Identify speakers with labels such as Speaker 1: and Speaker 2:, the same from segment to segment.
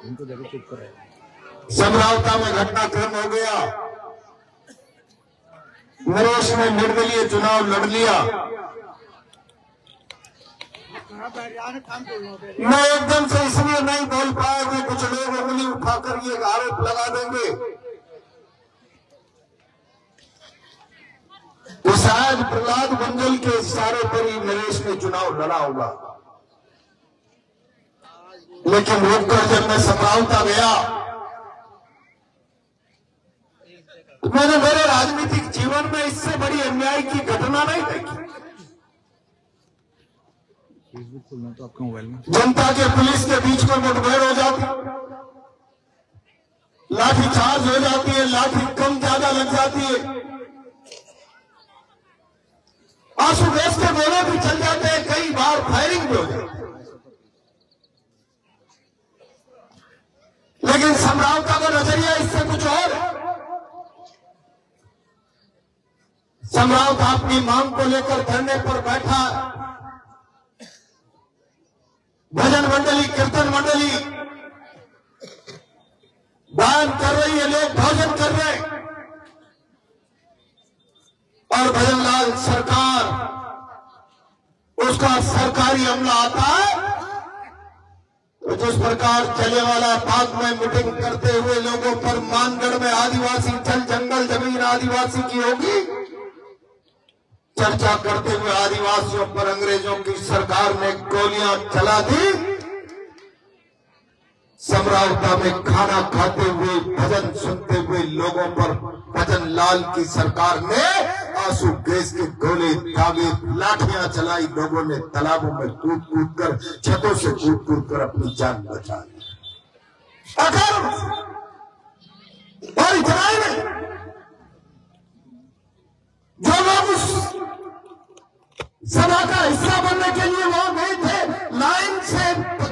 Speaker 1: इनको देखो चुप कर रहे।
Speaker 2: समरावता में घटनाक्रम हो गया। नरेश ने निर्दलीय चुनाव लड़ लिया। मैं एकदम से इसलिए नहीं बोल पाया कि कुछ लोग उंगली उठाकर ये आरोप लगा देंगे तो शायद प्रहलाद मंडल के इशारे पर ही नरेश ने चुनाव लड़ा होगा। लेकिन रुककर जब मैं समरावता गया तो मैंने मेरे राजनीतिक जीवन में इससे बड़ी अन्याय की घटना नहीं देखी।
Speaker 1: फेसबुक खोलना तो आपके मोबाइल में।
Speaker 2: जनता के पुलिस के बीच में मुठभेड़ हो जाती, लाठीचार्ज हो जाती है, लाठी कम ज्यादा लग जाती है, आंसू गैस के गोले भी चल जाते हैं, कई बार फायरिंग भी हो जाती है। लेकिन समरावता का नजरिया इससे कुछ और है। समरावता अपनी मांग को लेकर धरने पर बैठा, भजन मंडली, कीर्तन मंडली गायन कर रही है, लोग भोजन कर रहे हैं और भजनलाल सरकार, उसका सरकारी अमला आता है तो जिस प्रकार जलियांवाला बाग में मीटिंग करते हुए लोगों पर मानगढ़ में आदिवासी जल जंगल जमीन आदिवासी की होगी, चर्चा करते हुए आदिवासियों पर अंग्रेजों की सरकार ने गोलियां चला दी। समरावता में खाना खाते हुए, भजन सुनते हुए लोगों पर भजन लाल की सरकार ने आंसू गैस के गोले दागे, लाठियां चलाई, लोगों ने तालाबों में कूद कूद कर, छतों से कूद कूद कर अपनी जान बचा ली। अगर और इतना ही नहीं, जो लोग उस सभा का हिस्सा बनने के लिए वहां गए थे, लाइन से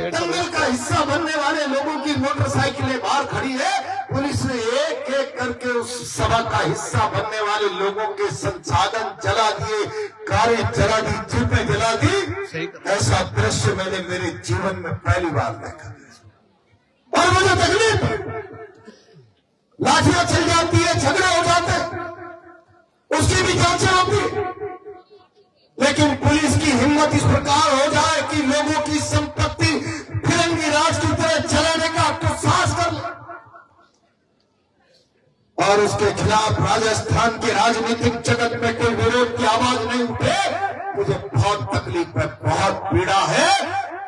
Speaker 2: दंगल का हिस्सा बनने वाले लोगों की मोटरसाइकिलें बाहर खड़ी है। पुलिस ने एक एक करके उस सभा का हिस्सा बनने वाले लोगों के संसाधन जला दिए, कारें जला दी, जीपें जला दी। ऐसा दृश्य मैंने मेरे जीवन में पहली बार देखा और मुझे तकलीफ है। लाठियां चल जाती है, झगड़े हो जाते, उसकी भी जांचें होती, लेकिन पुलिस की हिम्मत इस प्रकार हो जाए कि लोगों की संपत्ति फिरंगी राज की तरह चलाने का दुस्साहस कर ले और उसके खिलाफ राजस्थान के राजनीतिक जगत में कोई विरोध की आवाज नहीं उठे, मुझे बहुत तकलीफ है, बहुत पीड़ा है।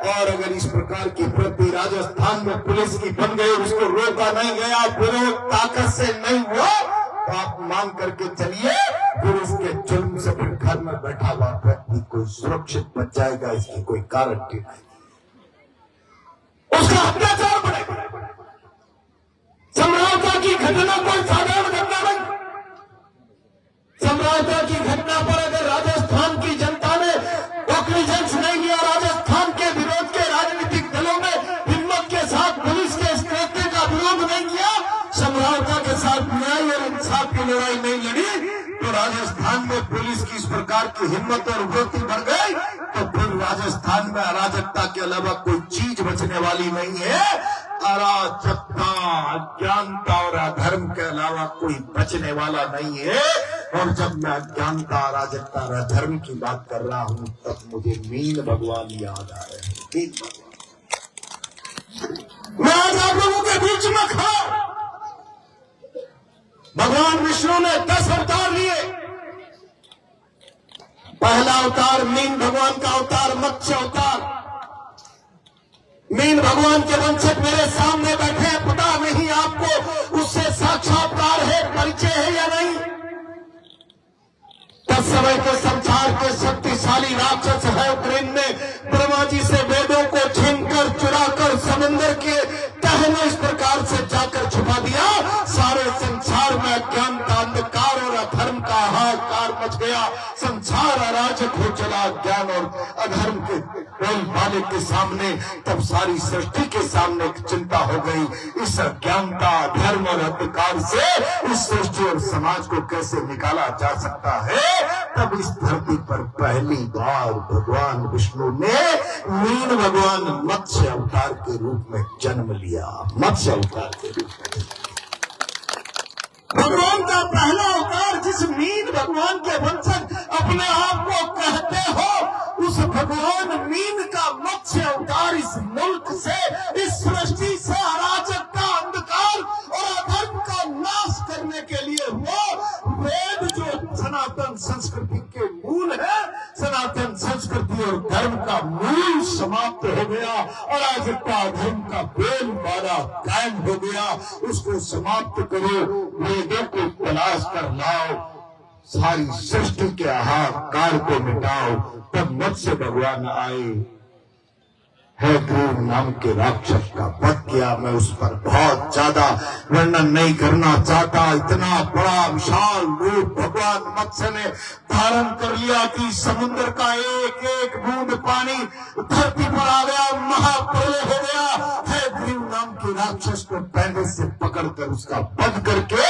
Speaker 2: और अगर इस प्रकार की वृद्धि राजस्थान में पुलिस की बन गई, उसको रोका नहीं गया, विरोध ताकत से नहीं हुआ, तो आप मांग करके चलिए फिर उसके जुल्म से फिर घर में बैठा हुआ व्यक्ति कोई सुरक्षित बच जाएगा, इसकी कोई गारंटी नहीं। उसका अत्याचार बढ़ेगा। समरावता की घटना कोई साधारण घटना नहीं। समरावता की घटना पर अगर राजस्थान की जनता ने कॉग्निजेंस नहीं लिया, राजस्थान के विरोध के राजनीतिक दलों ने हिम्मत के साथ पुलिस के इस कृत्य का विरोध नहीं किया, समरावता के साथ न्याय और इंसाफ की लड़ाई नहीं लड़ी, तो राजस्थान में पुलिस की इस प्रकार की हिम्मत और वृत्ति बढ़ गई, तो फिर राजस्थान में अराजकता के अलावा कोई चीज बचने वाली नहीं है। अराजकता, अज्ञानता और अधर्म के अलावा कोई बचने वाला नहीं है। और जब मैं अज्ञानता, अराजकता और अधर्म की बात कर रहा हूं तब मुझे मीन भगवान याद आ रहे हैं। मीन भगवान, मैं आज आप लोगों के बीच में खड़ा। भगवान विष्णु ने 10 अवतार लिए। पहला अवतार मीन भगवान का अवतार, मत्स्य अवतार। मीन भगवान के वंशज मेरे सामने बैठे हैं, पता नहीं आपको उससे साक्षात्कार है, परिचय है या नहीं। तब समय के संसार के शक्तिशाली राक्षस है उग्रसेन ने ब्रह्मा जी से वेदों को छीनकर, चुराकर समुद्र के तह में इस प्रकार से जाकर छुपा दिया। सारे संसार में अज्ञानता, अंधकार और अधर्म का हाहाकार मच गया। संसार अराजक हो चला ज्ञान और अधर्म के बोलबाले के सामने। तब सारी सृष्टि के सामने एक चिंता हो गई, इस अज्ञानता, अधर्म और अंधकार से इस सृष्टि और समाज को कैसे निकाला जा सकता है। तब इस धरती पर पहली बार भगवान विष्णु ने मीन भगवान मत्स्य अवतार के रूप में जन्म लिया। मत्स्य अवतार के रूप में भगवान का पहला अवतार, जिस मीन भगवान के वंशज अपने आप को कहते हो, उस भगवान मीन का मत्स्य अवतार इस मुल्क से, इस सृष्टि से अराजकता, अंधकार और अधर्म का नाश करने के लिए हुआ। वेद जो सनातन संस्कृति के मूल है, सनातन संस्कृति और धर्म का मूल समाप्त हो गया, अराजकता धर्म का बेल मारा कायम हो गया, उसको समाप्त करो, वेदों को तलाश कर लाओ, सारी सृष्टि के हाहाकार को मिटाओ। तब मत्स्य भगवान आए, है ग्रीव नाम के राक्षस का वध किया। मैं उस पर बहुत ज्यादा वर्णन नहीं करना चाहता। इतना बड़ा विशाल रूप भगवान मत्स्य ने धारण कर लिया कि समुद्र का एक एक बूंद पानी धरती पर आ गया, महाप्रलय हो गया। है ग्रीव नाम के राक्षस को पैंडे से पकड़कर उसका वध करके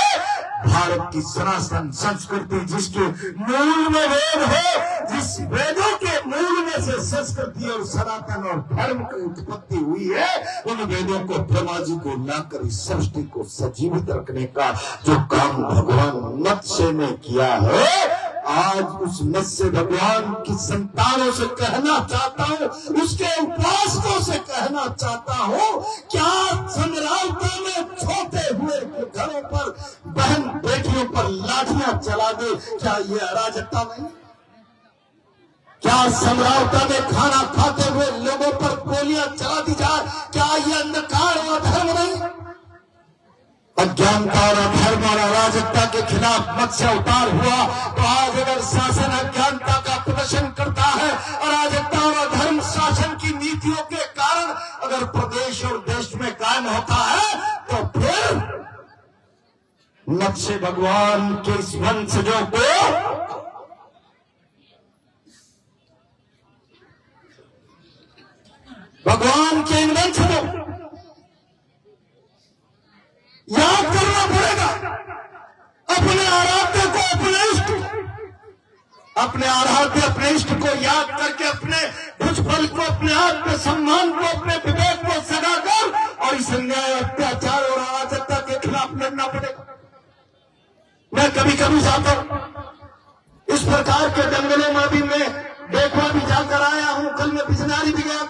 Speaker 2: भारत की सनातन संस्कृति, जिसके मूल में वेद है, जिस वेदों के मूल में से संस्कृति और सनातन और धर्म की उत्पत्ति हुई है, उन वेदों को ब्रह्मा जी को लाकर इस सृष्टि को सजीवित रखने का जो काम भगवान मत्स्य ने किया है, आज उस मत्स्य भगवान की संतानों से कहना चाहता हूँ, उसके उपासकों से कहना चाहता हूँ, क्या समरावता में छोटे हुए घरों पर बहन बेटियों पर लाठियां चला दे, क्या ये अराजकता नहीं? क्या समरावता में खाना खाते हुए लोगों पर गोलियां चला दी जाए, क्या ये अंधकार और धर्म नहीं? अज्ञानता और अधर्म और अराजकता के खिलाफ मत्स्य अवतार हुआ। तो आज अगर शासन अज्ञानता का प्रदर्शन करता है, अराजकता और अधर्म शासन की नीतियों के कारण अगर प्रदेश और देश में कायम होता है, तो फिर मत्स्य भगवान के इस वंशजों को भगवान के इन वंशजों याद करना पड़ेगा। अपने आराध्य को, अपने इष्ट, अपने आराध्य अपने इष्ट को याद करके अपने भुजबल को, अपने आत्म सम्मान को, अपने विवेक को सगाकर और इस अन्याय, अत्याचार और अराजकता के खिलाफ लड़ना पड़ेगा। मैं कभी कभी जाता हूं इस प्रकार के जंगलों में भी, मैं देखवा भी जाकर आया हूं। कल मैं बिजनारी भी गया,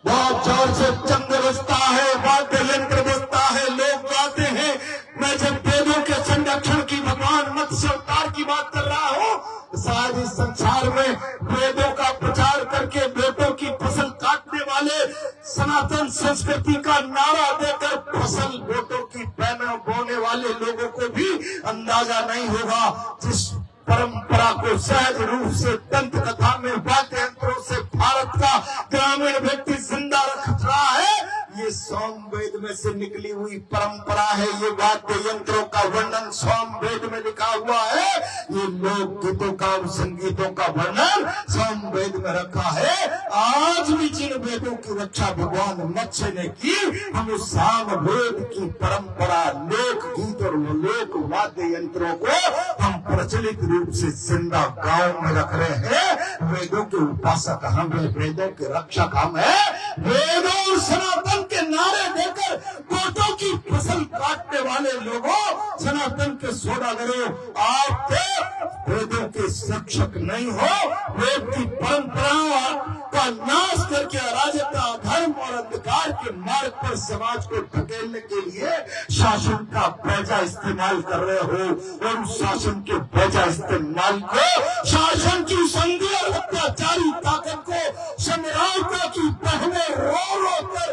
Speaker 2: बहुत जोर से चंद बजता है, वाद्य यंत्र बजता है, लोग गाते हैं। मैं जब वेदों के संरक्षण की, भगवान मत्स्य अवतार की बात कर रहा हूं, शायद इस संसार में वेदों का प्रचार करके बेटों की फसल काटने वाले, सनातन संस्कृति का नारा देकर फसल बेटों की पैनों बोने वाले लोगों को भी अंदाजा नहीं होगा, जिस परंपरा को सहज रूप से दंत कथा में वाद्य यंत्रों से भारत का ग्रामीण व्यक्ति जिंदा रख रहा है। ये सोमवेद में से निकली हुई परंपरा है। ये वाद्य यंत्रों का वर्णन सोमवेद में लिखा हुआ है। ये लोक गीतों का और संगीतों का वर्णन सोमवेद में रखा है। आज भी जिन वेदों की रक्षा भगवान मत्स्य ने की, हम उस सामवेद की परंपरा, लोक गीत और लोक वाद्य यंत्रों को हम प्रचलित रूप से जिंदा गांव में रख रहे हैं। वेदों के उपासक हम हैं, वेदों के रक्षक हम हैं। वेदों और सनातन के नारे देकर गोटों की फसल काटने वाले लोगों, सनातन के सौदागरों, आप तो वेदों के शिक्षक नहीं हो। वेद की परंपराओं का नाश करके अराजकता, धर्म और अंधकार के मार्ग पर समाज को धकेलने के लिए शासन का पैसा इस्तेमाल कर रहे हो, और उस शासन के पैसा इस्तेमाल को, शासन की संधि और अत्याचारी ताकत को समरावता की बहनें रो रो कर,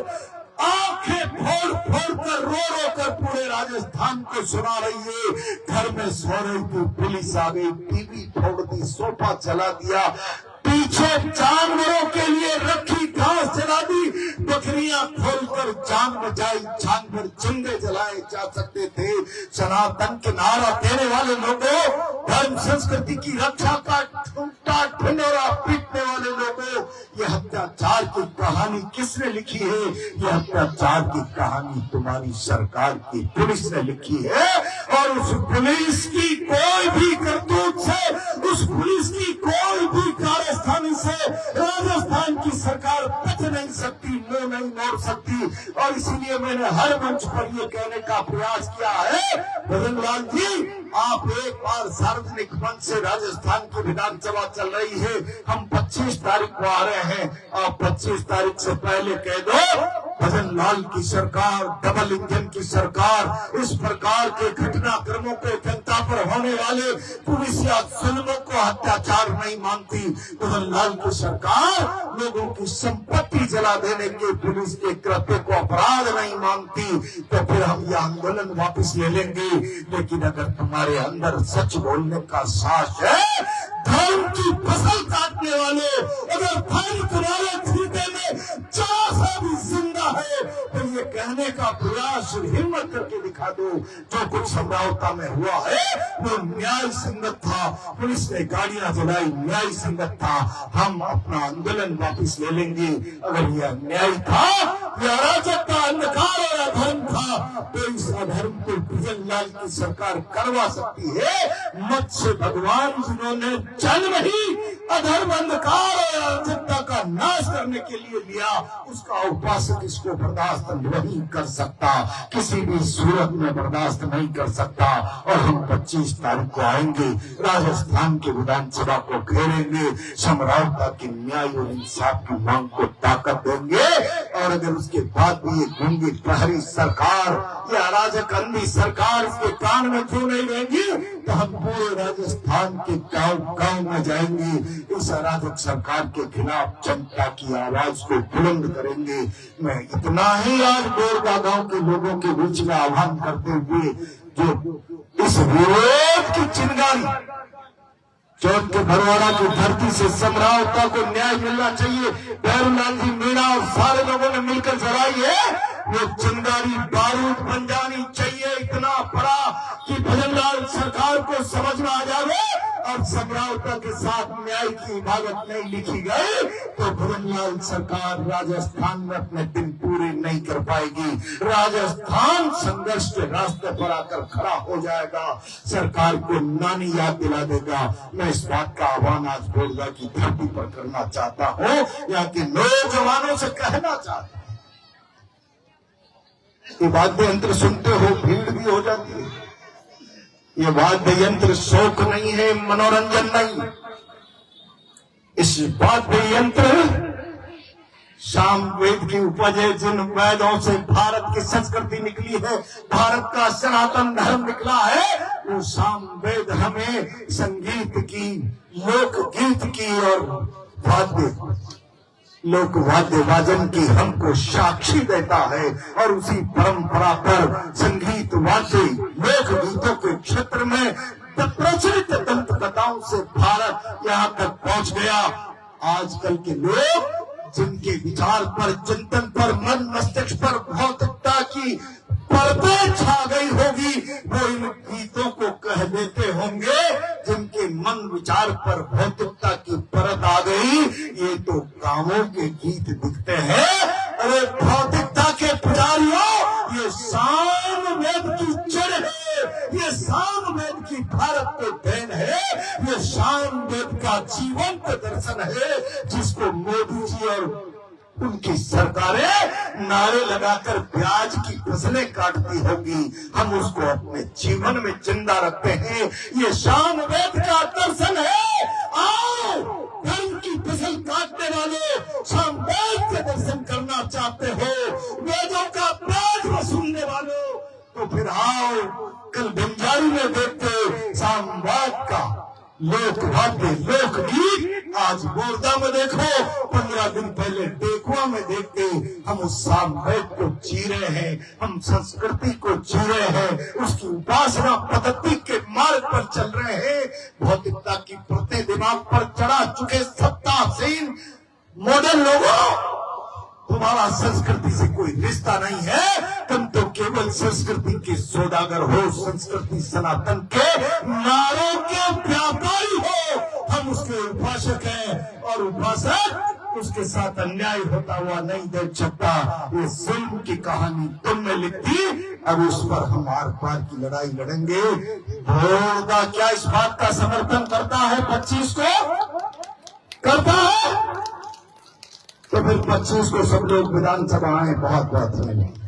Speaker 2: आंखें फोड़ फोड़ कर, रो रो कर पूरे राजस्थान को सुना रही है। घर में सो रही थी, पुलिस आ गई, टीवी फोड़ दी, सोफा चला दिया, पीछे जानवरों के लिए रखी घास जला दी, बकरियां खोलकर जान बचाई, जानवर जिंदे जलाए जा सकते थे। सनातन के नारा देने वाले लोगों, धर्म संस्कृति की रक्षा का ठूंठा ढिंढोरा पीटने वाले लोगों, यह अत्याचार की कहानी किसने लिखी है? यह अत्याचार की कहानी तुम्हारी सरकार की पुलिस ने लिखी है। और उस पुलिस की कोई भी करतूत से उस उस पुलिस की कोई भी कार्यस्थानी से राजस्थान की सरकार बच नहीं सकती, मुंह नहीं मोड़ सकती। और इसीलिए मैंने हर मंच पर ये कहने का प्रयास किया है, भजन लाल जी, आप एक बार सार्वजनिक मंच से, राजस्थान की विधानसभा चल रही है, हम 25 तारीख को आ रहे हैं, आप 25 तारीख से पहले कह दो भजन लाल की सरकार, डबल इंजन की सरकार, इस प्रकार के घटनाक्रमों को, जनता पर होने वाले पुलिस या जुल्मों को अत्याचार नहीं मानती। भजन लाल की सरकार लोगों की संपत्ति जला देने के पुलिस के कृत्य को अपराध नहीं मानती। तो फिर हम यह आंदोलन वापस ले लेंगे। लेकिन अगर तुम्हारे अंदर सच बोलने का साहस है, धर्म की फसल काटने वाले अगर भाई तुम्हारे खींचे में चासा भी जिंदा है, तो ये कहने का प्रयास हिम्मत करके दिखा दो, जो कुछ समझौता में हुआ है वो न्याय संगत था, पुलिस ने गाड़ियां जलाई, न्याय संगत था। हम अपना आंदोलन वापस ले लेंगे। अगर यह न्याय था, यह अराजकता, अंधकार और अधर्म था, तो इस अधर्म को भजन लाल की सरकार करवा सकती है। मत्स्य भगवान जिन्होंने जन्म ही अधर्म, अंधकार और अराजकता का नाश करने के लिए लिया, उसका उपासक इसको बर्दाश्त नहीं कर सकता, किसी भी सूरत में बर्दाश्त नहीं कर सकता। और हम 25 तारीख को आएंगे, राजस्थान की विधानसभा को घेरेंगे, समरसता की न्याय और इंसाफ की मांग को ताकत देंगे। और अगर उसके बाद भी ये गूंगी प्रहरी सरकार, ये अराजक अंधी सरकार इसके कान में क्यों नहीं रहेंगी, तो हम पूरे राजस्थान के गांव-गांव में जाएंगे, इस अराजक सरकार के खिलाफ जनता की आवाज को बुलंद करेंगे। मैं इतना ही आज बोरगा गांव के लोगों के बीच में आह्वान करते हुए, जो इस विरोध की चिंगारी चौथ के भरवाड़ा की धरती से समरसता को न्याय मिलना चाहिए, भैरवलाल जी मीणा और सारे लोगों ने मिलकर जलाई है, वो चिंगारी बारूद बन जानी चाहिए इतना बड़ा कि भजन लाल सरकार को समझ में आ जाए। और समरसता के साथ न्याय की इबादत नहीं लिखी गई तो भजन लाल सरकार राजस्थान में अपने दिन पूरे नहीं कर पाएगी। राजस्थान संघर्ष के रास्ते पर आकर खड़ा हो जाएगा, सरकार को नानी याद दिला देगा। मैं इस बात का आह्वान आज बोरगा की धरती पर करना चाहता हूँ, यहाँ के नौजवानों से कहना चाहता हूँ। ये वाद्य यंत्र सुनते हो, भीड़ भी हो जाती है। ये वाद्य यंत्र शौक नहीं है, मनोरंजन नहीं। इस वाद्य यंत्र सामवेद की उपज है, जिन वेदों से भारत की संस्कृति निकली है, भारत का सनातन धर्म निकला है, वो सामवेद हमें संगीत की, लोकगीत की और लोक वाद्य वादन की हमको साक्षी देता है। और उसी परंपरा पर संगीत वाद्य लोक गीतों के क्षेत्र में प्रचलित दंत कथाओं से भारत यहाँ तक पहुँच गया। आजकल के लोग जिनके विचार पर, चिंतन पर, मन मस्तिष्क पर भौतिकता की परतें छा गई होगी, वो इन गीतों को कह देते होंगे। जिनके मन विचार पर भौतिकता की परत आ गई, ये तो गाँवों के गीत दिखते हैं। अरे भौतिकता के पुजारियों, ये सामवेद की जड़ है, ये सामवेद की भारत को देन है, ये सामवेद का जीवंत दर्शन है, जिसको मोदी जी और उनकी सरकारें नारे लगाकर प्याज की फसलें काटती होगी, हम उसको अपने जीवन में जिंदा रखते हैं। ये सामवेद का दर्शन है। आओ, धर्म की फसल काटने वाले सामवेद के दर्शन करना चाहते हो, वेदों का प्याज वसूलने वालों, तो फिर आओ कल बंजारी में देखते सामवेद का लोकवाद्य लोकगीत। आज बोरगा में देखो, 15 दिन पहले डेकुआ में देखते, हम उस सामवेद को जी रहे हैं, हम संस्कृति को जी रहे हैं, उसकी उपासना पद्धति के मार्ग पर चल रहे हैं। भौतिकता की प्रति दिमाग पर चढ़ा चुके सत्तासीन मॉडर्न लोगों, तुम्हारा संस्कृति से कोई रिश्ता नहीं है, तुम तो केवल संस्कृति के सौदागर हो, संस्कृति सनातन के नारों के व्यापारी हो। हम उसके उपासक हैं और उपासक उसके साथ अन्याय होता हुआ नहीं देख सकता। ये जुल्म की कहानी तुमने लिख दी, अब उस पर हम आर पार की लड़ाई लड़ेंगे। भोरदा क्या इस बात का समर्थन करता है 25 को? करता है तो फिर 25 को सब लोग विधानसभा आए। बहुत बहुत धन्यवाद।